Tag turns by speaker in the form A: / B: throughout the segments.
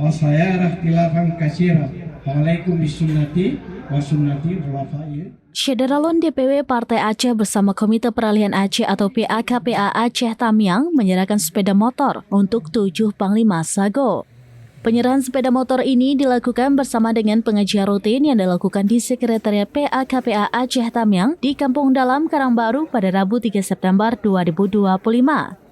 A: Wasayarah khilafan katsira. Alaikum bisunnati wa sunnati khulafai.
B: Syederalon DPW Partai Aceh bersama Komite Peralihan Aceh atau PAKPA Aceh Tamiang menyerahkan sepeda motor untuk 7 Panglima Sago. Penyerahan sepeda motor ini dilakukan bersama dengan pengajian rutin yang dilakukan di Sekretariat PAKPA Aceh Tamiang di Kampung Dalam, Karangbaru pada Rabu 3 September 2025.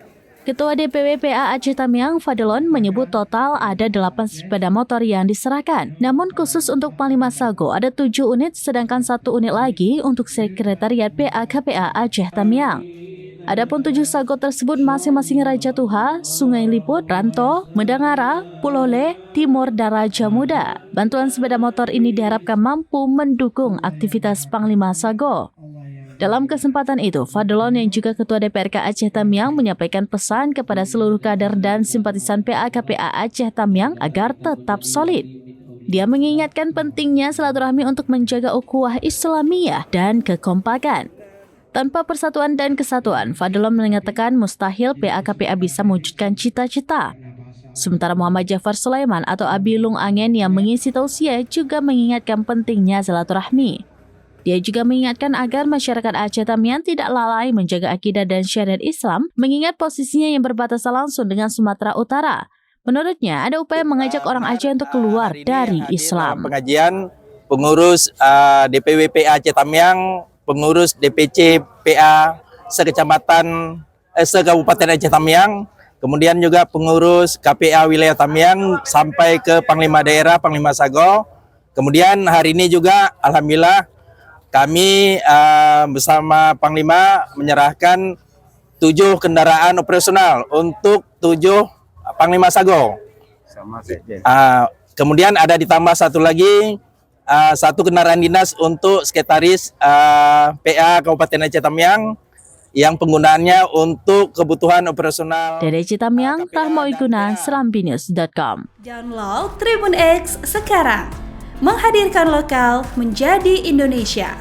B: Ketua DPW PA Aceh Tamiang, Fadlon, menyebut total ada 8 sepeda motor yang diserahkan. Namun khusus untuk Panglima Sago ada 7 unit sedangkan 1 unit lagi untuk Sekretariat PAKPA Aceh Tamiang. Adapun 7 sago tersebut masing-masing Raja Tuha, Sungai Liput, Ranto, Mendangara, Pulau Le, Timur, dan Raja Muda. Bantuan sepeda motor ini diharapkan mampu mendukung aktivitas Panglima Sago. Dalam kesempatan itu, Fadlon yang juga Ketua DPRK Aceh Tamiang menyampaikan pesan kepada seluruh kader dan simpatisan PAKPA Aceh Tamiang agar tetap solid. Dia mengingatkan pentingnya silaturahmi untuk menjaga ukhuwah Islamiyah dan kekompakan. Tanpa persatuan dan kesatuan, Fadlon mengatakan mustahil PAKPA bisa mewujudkan cita-cita. Sementara Muhammad Jafar Sulaiman atau Abi Lung Angen yang mengisi tausiah juga mengingatkan pentingnya silaturahmi. Dia juga mengingatkan agar masyarakat Aceh Tamiang tidak lalai menjaga akidah dan syariat Islam, mengingat posisinya yang berbatasan langsung dengan Sumatera Utara. Menurutnya, ada upaya mengajak orang Aceh untuk keluar dari Islam.
C: Pengajian pengurus DPW PA Aceh Tamiang, pengurus DPC PA se-Kabupaten Aceh Tamiang, kemudian juga pengurus KPA wilayah Tamiang sampai ke Panglima Daerah, Panglima Sago. Kemudian hari ini juga alhamdulillah kami bersama Panglima menyerahkan 7 kendaraan operasional untuk 7 Panglima Sago. Kemudian ada ditambah 1 lagi, 1 kendaraan dinas untuk sekretaris PA Kabupaten Aceh Tamiang yang penggunaannya untuk kebutuhan operasional.
B: Dari Aceh Tamiang, Rahma Wiguna, serambinews.com.
D: Download Tribun X sekarang. Menghadirkan lokal menjadi Indonesia.